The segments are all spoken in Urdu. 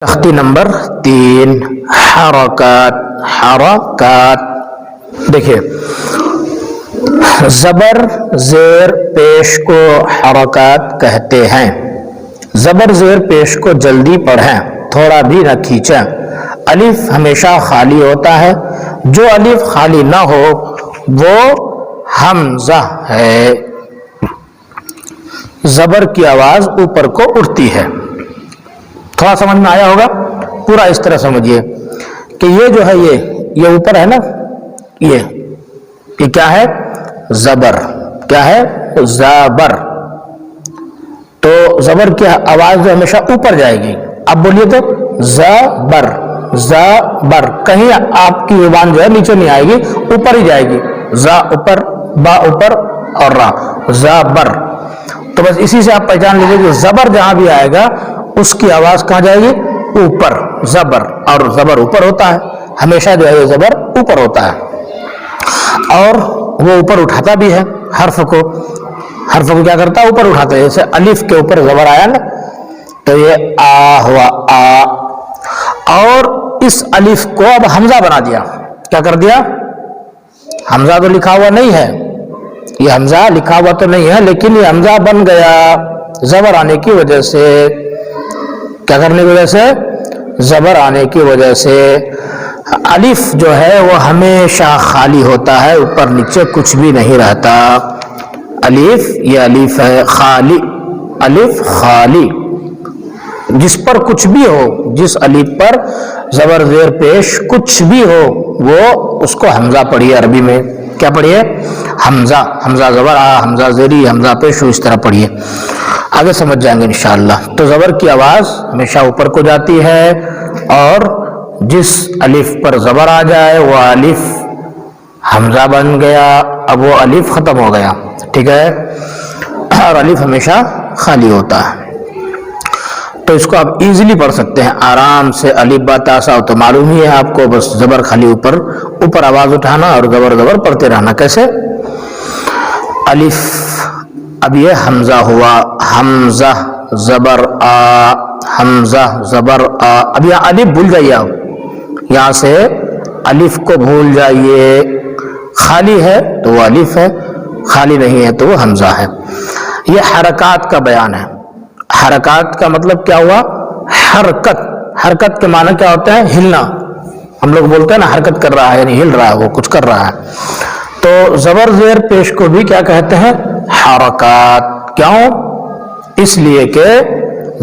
تختی نمبر 3 حرکات. حرکات دیکھیے زبر زیر پیش کو حرکات کہتے ہیں. زبر زیر پیش کو جلدی پڑھیں, تھوڑا بھی نہ کھینچیں. الف ہمیشہ خالی ہوتا ہے, جو الف خالی نہ ہو وہ حمزہ ہے. زبر کی آواز اوپر کو اٹھتی ہے. تھوڑا سمجھ میں آیا ہوگا, پورا اس طرح سمجھیے کہ یہ جو ہے یہ اوپر ہے نا, یہ کیا ہے؟ زبر. کیا ہے؟ زبر. تو زبر کی آواز جو ہمیشہ اوپر جائے گی. اب بولیے تو زبر. زبر کہیں آپ کی زبان جو ہے نیچے نہیں آئے گی, اوپر ہی جائے گی. زا اوپر, با اوپر اور را. زبر. تو بس اسی سے آپ پہچان لیجیے کہ زبر جہاں بھی آئے گا اس کی آواز کہاں جائے گی؟ اوپر. زبر. اور زبر اوپر ہوتا ہے ہمیشہ, جو ہے یہ زبر اوپر ہوتا ہے اور وہ اوپر اٹھاتا بھی ہے حرف کو. حرف کو کیا کرتا ہے؟ اوپر اٹھاتا ہے. جیسے الف کے اوپر زبر آیا نا تو یہ آ ہوا, آ. اور اس الف کو اب حمزہ بنا دیا. کیا کر دیا؟ حمزہ تو لکھا ہوا نہیں ہے, یہ حمزہ لکھا ہوا تو نہیں ہے لیکن یہ حمزہ بن گیا زبر آنے کی وجہ سے. کیا کرنے کی وجہ سے؟ زبر آنے کی وجہ سے. الف جو ہے وہ ہمیشہ خالی ہوتا ہے, اوپر نیچے کچھ بھی نہیں رہتا. الف, یہ الف ہے خالی. الف خالی. جس پر کچھ بھی ہو, جس الف پر زبر زیر پیش کچھ بھی ہو وہ اس کو حمزہ پڑھیے. عربی میں کیا پڑھیے؟ حمزہ. حمزہ زبر آ, حمزہ زیری, حمزہ پیش, اس طرح پڑھیے. آگے سمجھ جائیں گے انشاءاللہ. تو زبر کی آواز ہمیشہ اوپر کو جاتی ہے اور جس الف پر زبر آ جائے وہ الف حمزہ بن گیا. اب وہ الف ختم ہو گیا, ٹھیک ہے, اور الف ہمیشہ خالی ہوتا ہے. تو اس کو آپ ایزیلی پڑھ سکتے ہیں آرام سے. الف با تا سا تو معلوم ہی ہے آپ کو, بس زبر خالی اوپر آواز اٹھانا اور زبر پڑھتے رہنا. کیسے؟ الف. اب یہ حمزہ ہوا, حمزہ زبر آ, حمزہ زبر آ. اب یہاں الف بھول جائیے, آپ یہاں سے الف کو بھول جائیے. خالی ہے تو وہ الف ہے, خالی نہیں ہے تو وہ حمزہ ہے. یہ حرکات کا بیان ہے. حرکات کا مطلب کیا ہوا؟ حرکت. حرکت کے معنی کیا ہوتا ہے؟ ہلنا. ہم لوگ بولتے ہیں نا حرکت کر رہا ہے, یعنی ہل رہا ہے, وہ کچھ کر رہا ہے. تو زبر زیر پیش کو بھی کیا کہتے ہیں؟ حرکات. کیوں؟ اس لیے کہ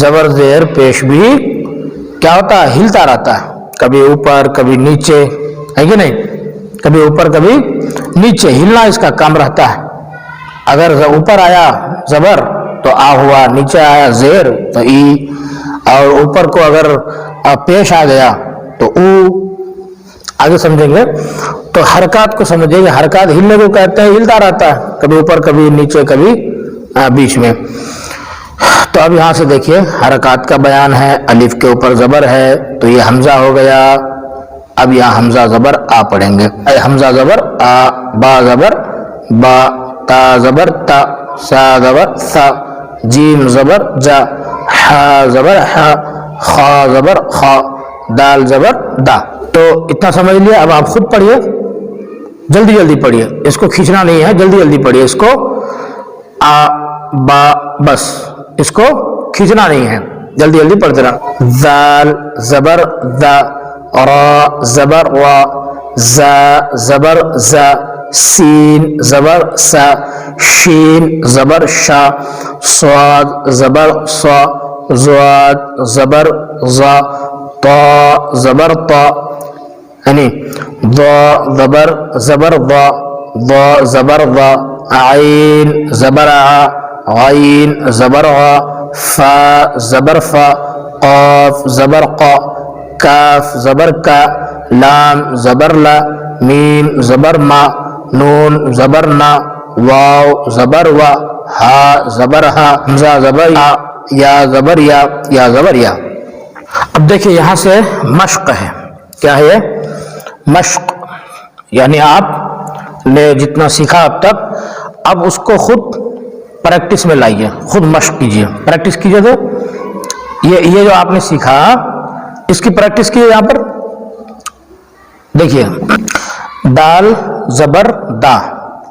زبر زیر پیش بھی کیا ہوتا ہے؟ ہلتا رہتا ہے, کبھی اوپر کبھی نیچے, ہے کہ نہیں؟ کبھی اوپر کبھی نیچے, ہلنا اس کا کام رہتا ہے. اگر اوپر آیا زبر تو آ ہوا, نیچے آیا زیر تو ای, اور اوپر کو اگر پیش آ گیا تو او. آگے سمجھیں گے. تو حرکات کو سمجھیں گے. حرکات ہلنے کو کہتے ہیں, ہلتا رہتا ہے, کبھی اوپر کبھی نیچے کبھی بیچ میں. تو اب یہاں سے دیکھیے حرکات کا بیان ہے. الف کے اوپر زبر ہے تو یہ حمزہ ہو گیا. اب یہاں حمزہ زبر آ پڑھیں گے. حمزہ زبر آ, با زبر با, تا زبر تا, سا زبر سا, جیم زبر جا, حا زبر حا, خا زبر خا, دال زبر دا. تو اتنا سمجھ لیا. اب آپ خود پڑھیے, جلدی جلدی پڑھیے, اس کو کھینچنا نہیں ہے, جلدی جلدی پڑھیے اس کو. آ با, بس اس کو کھینچنا نہیں ہے, جلدی جلدی پڑھتے رہنا. ذال زبر ذا, را زبر وا, زا زبر زا, سین زبر سا, شین زبر شا, صاد زبر صا, زواد زبر زا, طا زبر طا, یعنی ضا زبر زبر ضا, ضا زبر ضا, عین زبر ع, غین زبر غا, فا زبر فا, قاف زبر قا, کاف زبر کا, لام زبر لا, میم زبر ما, نون زبر نا, واو زبر وا, ہا زبر ہا, حمزہ زبر یا, یا زبر یا, یا زبر یا. اب دیکھیں یہاں سے مشق ہے. کیا ہے یہ؟ مشق. یعنی آپ نے جتنا سیکھا اب تک, اب اس کو خود پریکٹس میں لائیے, خود مشق کیجیے, پریکٹس کیجیے. تو یہ جو آپ نے سیکھا اس کی پریکٹس کی یہاں پر دیکھیے دال زبر دا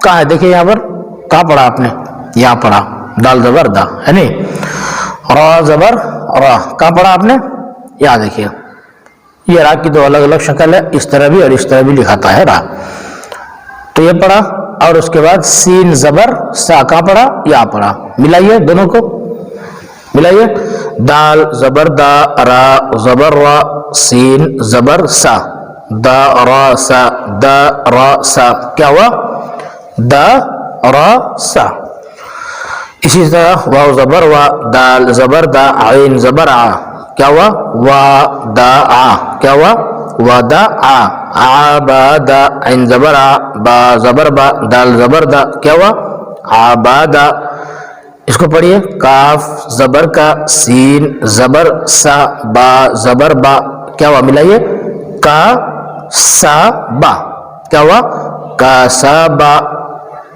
کہاں ہے, دیکھیے یہاں پر کہاں پڑھا آپ نے, یہاں پڑھا دال زبر دا ہے نہیں. را زبر را کہاں پڑھا آپ نے, یہاں دیکھیے یہ را کی دو الگ الگ شکل ہے, اس طرح بھی اور اس طرح بھی لکھاتا ہے را. تو یہ پڑھا اور اس کے بعد سین زبر سا کہاں پڑھا, یہاں پڑھا. ملائیے دونوں کو, ملائیے دال زبر دا را زبر را سین زبر سا دا را سا دا را سا, کیا ہوا دا را سا. اسی طرح واو زبر وا دال زبر دا عین زبر آ, کیا ہوا وا دا آ, کیا ہوا وا دا آ. آ با دا عین زبر آ با زبر با دال زبر دا, کیا ہوا آ با دا. اس کو پڑھیے کاف زبر کا سین زبر سا با زبر با, کیا ہوا ملائیے کا سا با, کیا ہوا کا سا با.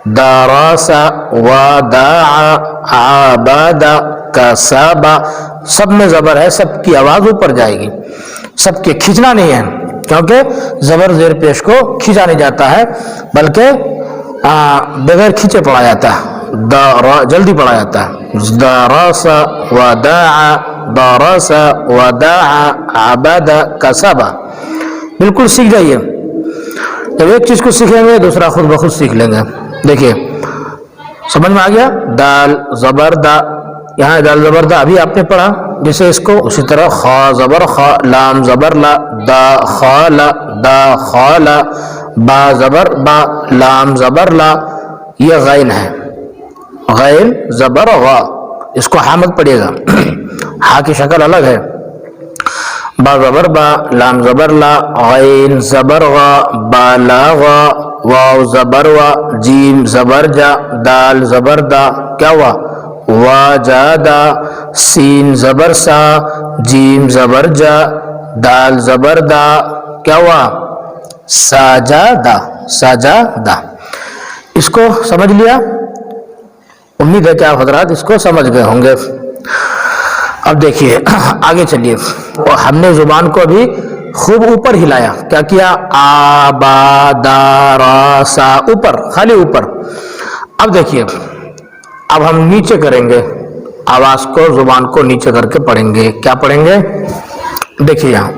داراسا وداع عبادا کسبا, سب میں زبر ہے, سب کی آواز اوپر جائے گی, سب کے کھینچنا نہیں ہے کیونکہ زبر زیر پیش کو کھینچا نہیں جاتا ہے بلکہ بغیر کھینچے پڑھا جاتا ہے, جلدی پڑھا جاتا ہے. داراسا وداع داراسا وداع عبادا کسبا. بالکل سیکھ جائیے, جب ایک چیز کو سیکھیں گے دوسرا خود بخود سیکھ لیں گے. دیکھیے سمجھ میں آ گیا, دال زبر دا, یہاں دال زبر دا ابھی آپ نے پڑھا جیسے اس کو, اسی طرح خا زبر خا لام زبر لا دا خا لا دا خا لا با زبر با لام زبر لا. یہ غین ہے, غین زبر غا, اس کو حامد پڑھیے گا, ہا کی شکل الگ ہے. با زبر با لام زبر لا غین زبر غا با لا غا واو زبر وا جیم زبر جا دال زبر دا, کیا ہوا وا جا دا. سین زبر سا جیم زبر جا دال زبر دا, کیا ہوا ساجا دا ساجا دا. اس کو سمجھ لیا, امید ہے کہ آپ حضرات اس کو سمجھ گئے ہوں گے. اب دیکھیے آگے چلیے, اور ہم نے زبان کو ابھی خوب اوپر ہلایا, کیا کیا آ با دا را سا, اوپر خالی اوپر. اب دیکھیے اب ہم نیچے کریں گے آواز کو, زبان کو نیچے کر کے پڑھیں گے. کیا پڑھیں گے دیکھیے یہاں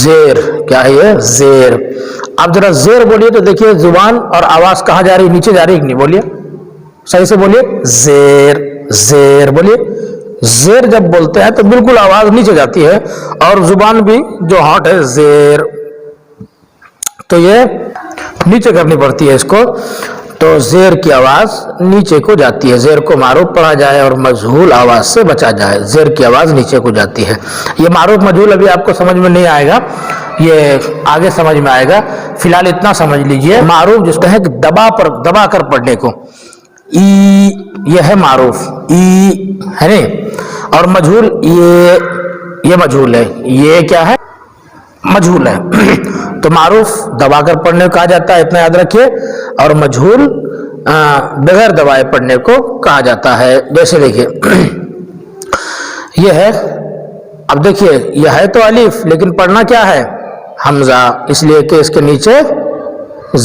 زیر, کیا ہے یہ زیر. اب ذرا زیر بولیے تو دیکھیے زبان اور آواز کہاں جا رہی, نیچے جا رہی کہ نہیں, بولیے صحیح سے بولیے زیر زیر بولیے. زیر جب بولتے ہیں تو بالکل آواز نیچے جاتی ہے اور زبان بھی جو ہاٹ ہے زیر, تو یہ نیچے کرنی پڑتی ہے اس کو. تو زیر کی آواز نیچے کو جاتی ہے, زیر کو معروف پڑھا جائے اور مجہول آواز سے بچا جائے, زیر کی آواز نیچے کو جاتی ہے. یہ معروف مجہول ابھی آپ کو سمجھ میں نہیں آئے گا, یہ آگے سمجھ میں آئے گا. فی الحال اتنا سمجھ لیجئے, معروف جس کو ہے دبا کر پڑھنے کو, ای یہ ہے معروف, ای ہے نہیں. اور مجہول یہ مجہول ہے, یہ کیا ہے مجہول ہے. تو معروف دبا کر پڑھنے کو کہا جاتا ہے, اتنا یاد رکھیے, اور مجہول بغیر دبائے پڑھنے کو کہا جاتا ہے. جیسے دیکھیے یہ ہے, اب دیکھیے یہ ہے تو الف لیکن پڑھنا کیا ہے حمزہ, اس لیے کہ اس کے نیچے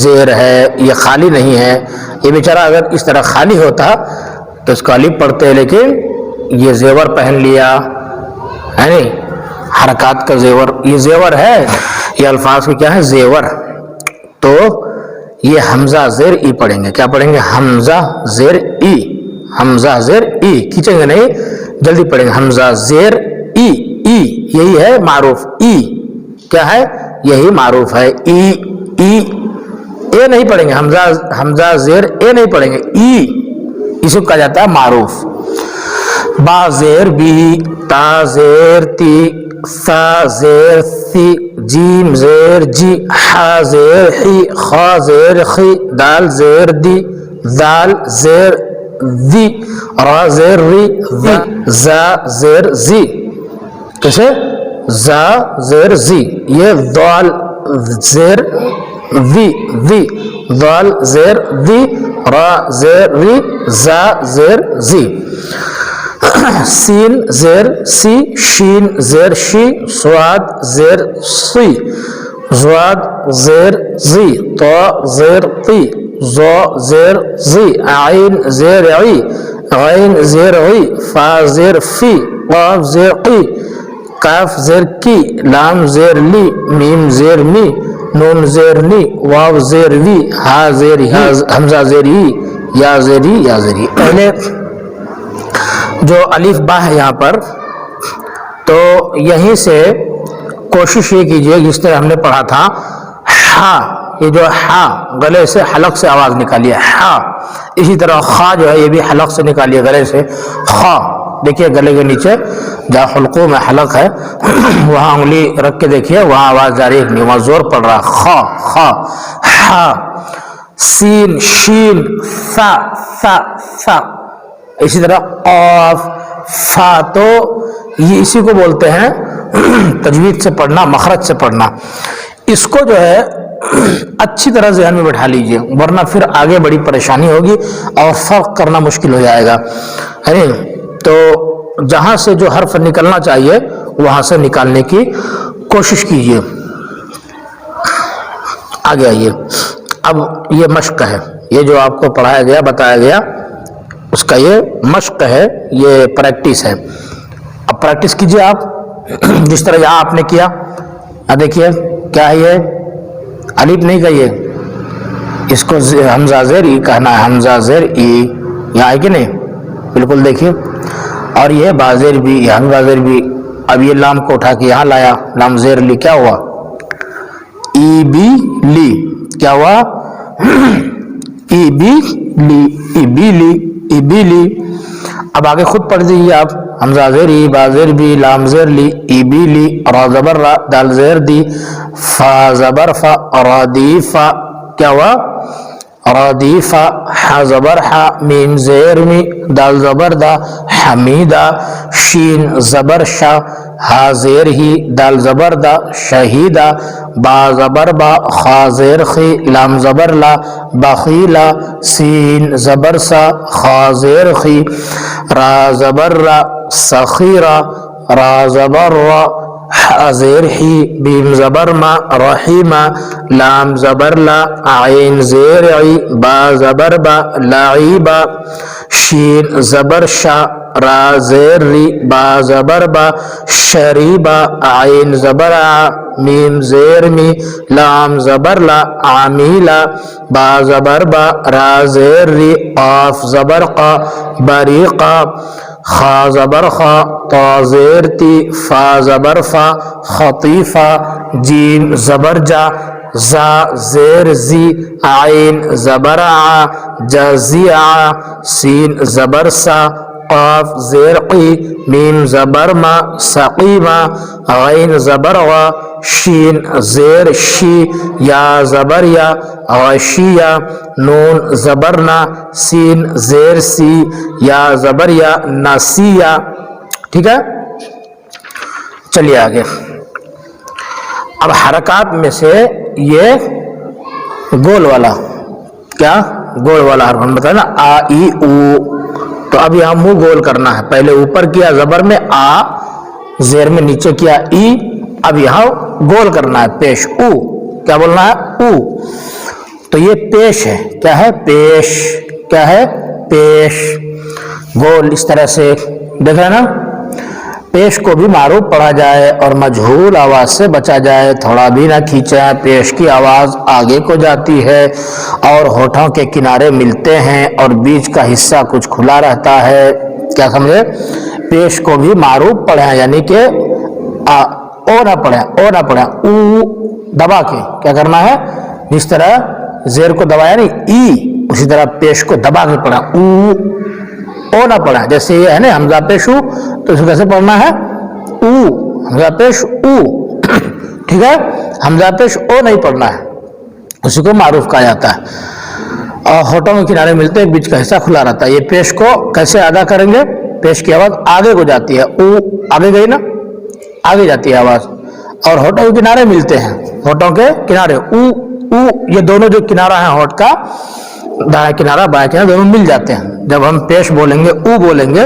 زیر ہے, یہ خالی نہیں ہے. یہ بیچارہ اگر اس طرح خالی ہوتا تو اس کو الف پڑھتے, لیکن یہ زیور پہن لیا ہے نہیں, حرکات کا زیور, یہ زیور ہے, یہ الفاظ کو کیا ہے زیور. تو یہ حمزہ زیر ای پڑھیں گے. کیا پڑھیں گے حمزہ زیر ای, حمزہ زیر ای, کھینچیں گے نہیں, جلدی پڑھیں گے حمزہ زیر ای, ای یہی ہے معروف, ای کیا ہے یہی معروف ہے, ای ای. اے نہیں پڑھیں گے, حمزہ زیر اے نہیں پڑھیں گے, ای اس کو کہا جاتا ہے معروف. با زیر بی تا زیر تی ثا زیر ثی جیم زیر جی حا زیر حی خا زیر خی دال زیر دی دال زیر دی را زیر ری دی زا زیر زی. کیسے زا زیر زی, یہ دال زیر دی دی دال زیر دی را زیر ری زا زیر زی. سین زیر سی، شین زیر شی، سواد زیر سی، زواد زیر زی، طا زیر طی، زو زیر زی، عین زیر عی، غین زیر غی، فا زیر فی، قاف زیر قی، کاف زیر کی، لام زیر لی، میم زیر می، نون زیر نی، واو زیر وی، ہا زیر ہی، حمزہ زیر ہی، یا زیر ہی، یا زیر ہی۔ پہلے جو الف با ہے یہاں پر، تو یہیں سے کوشش یہ کیجئے جس طرح ہم نے پڑھا تھا ہا، یہ جو ہا گلے سے حلق سے آواز نکالیے ہا، اسی طرح خا جو ہے یہ بھی حلق سے نکالیے گلے سے خا، دیکھیے گلے کے نیچے جہاں حلقوں میں حلق ہے وہاں انگلی رکھ کے دیکھیے، وہاں آواز جاری نہیں، وہاں زور پڑ رہا، خا خا، ہا، سین شین سا سا سا، اسی طرح قاف فا، تو یہ اسی کو بولتے ہیں تجوید سے پڑھنا، مخرج سے پڑھنا۔ اس کو جو ہے اچھی طرح ذہن میں بٹھا لیجئے، ورنہ پھر آگے بڑی پریشانی ہوگی اور فرق کرنا مشکل ہو جائے گا، ہے نا؟ تو جہاں سے جو حرف نکلنا چاہیے وہاں سے نکالنے کی کوشش کیجئے۔ آگے آئیے، اب یہ مشق ہے، یہ جو آپ کو پڑھایا گیا بتایا گیا اس کا یہ مشق ہے، یہ پریکٹس ہے۔ اب پریکٹس کیجئے آپ جس طرح یہاں آپ نے کیا، دیکھیے کیا ہے، یہ الف نہیں کہیے، اس کو حمزہ زیر ای کہنا ہے، حمزہ زیر ای، یہاں ہے کہ نہیں؟ بالکل دیکھیے، اور یہ بازیر بھی، یہاں بازیر بھی۔ اب یہ لام کو اٹھا کے یہاں لایا، لام زیر لی، کیا ہوا؟ ای بی لی، کیا ہوا؟ ای بی لی، ای بی لی، ای بی لی۔ اب آگے خود پڑھ دیجیے آپ، حمزہ زیر ای، با زیر بی، لام زیر لی، ای بی لی، را زبر را، دال زیر دی، فا زبر فا، را دی فا، کیا ہوا؟ ردیفہ، حا زبر حا، میم زیر می، دال زبر دا، حمیدہ، شین زبر شا، ہا زیر ہی، دال زبر دا، شہیدہ، با زبر با، خا زیر خی، لام زبر لا، بخیلا، سین زبر سا، خا زیر خی، را زبر را، سخیرہ، را زبر را، زیر ہی، بیم زبر ما، رحیمہ، لام زبر لا، عین زیر عی، با زبر با، لعیبہ، شین زبر شا، را زیر ری، با زبر با، شریبہ، عین زبر ع، میم زیر می، لام زبر لا، عمیلہ، با زبر با، را زیر ری، قاف زبر قا، بریقہ، خا زبر خا، طا زیر تی، فا زبر فا، خطیفہ، جیم زبر جا، زا زیر زی، عین زبر ع، جزیع، سین زبر سا، قاف زیر قی، میم زبر ما، سقیمہ، غین زبر غا، شین زیر شی، یا زبر یا، غشیہ، نون زبرنا، سین زیر سی، یا زبر یا، ناسیہ۔ ٹھیک ہے، چلیے آگے۔ اب حرکات میں سے یہ گول والا، کیا گول والا حرف ہم بتائیں نا، آ ای او، تو اب یہاں منہ گول کرنا ہے، پہلے اوپر کیا زبر میں آ، زیر میں نیچے کیا ای، اب یہاں گول کرنا ہے، پیش او، کیا بولنا ہے؟ او، تو یہ پیش ہے، کیا ہے؟ پیش، کیا ہے؟ پیش، گول اس طرح سے دیکھ رہے نا۔ پیش کو بھی معروف پڑھا جائے اور مجہول آواز سے بچا جائے، تھوڑا بھی نہ کھینچیں، پیش کی آواز آگے کو جاتی ہے اور ہونٹوں کے کنارے ملتے ہیں اور بیچ کا حصہ کچھ کھلا رہتا ہے، کیا سمجھے؟ پیش کو بھی معروف پڑھیں، یعنی کہ او نہ پڑھیں، او نہ پڑھیں، او دبا کے کیا کرنا ہے؟ جس طرح زیر کو دبایا نہیں ای، اسی طرح پیش کو دبا کے پڑھیں، او نہ پڑھیں، جیسے یہ ہے نا حمزہ پیش او، تو اس کو کیسے پڑھنا ہے؟ او، حمزہ پیش او، ٹھیک ہے، حمزہ پیش او نہیں پڑھنا ہے، اسی کو معروف کہا جاتا ہے۔ اور ہونٹوں کے کنارے ملتے ہیں، بیچ کا حصہ کھلا رہتا ہے۔ یہ پیش کو کیسے ادا کریں گے؟ پیش کی آواز آگے کو جاتی ہے، او آگے گئی نا، آگے جاتی ہے آواز، اور ہونٹوں کے کنارے ملتے ہیں، ہونٹوں کے کنارے او، او، یہ دونوں جو کنارہ ہیں ہونٹ کا، دائیں کنارہ بائیں کنارہ دونوں مل جاتے ہیں۔ جب ہم پیش بولیں گے، او بولیں گے،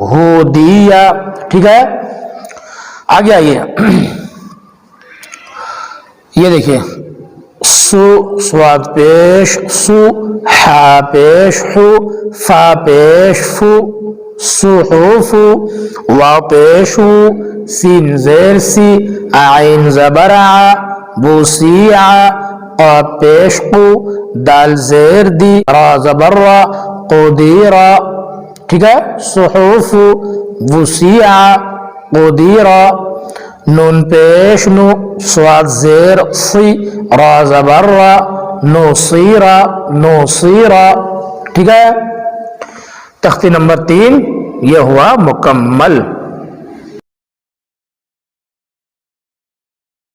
ہودیا. ٹھیک ہے, آگے آئیے, یہ دیکھیے سو سواد پیش سو, ہا پیش ہو, فا پیش فو, صحف, واو پیش و, سین زیر سی, عین زبر ع, بوسیع, قاف پیش قو, دال زیر دی, را زبر را, قدیرا. ٹھیک ہے, صحف, وسیع, قدیرا. نون پیش نو, سواد زیر سی, را زبر را, نصیرا, نصیرا. ٹھیک ہے, تختی نمبر 3 یہ ہوا مکمل.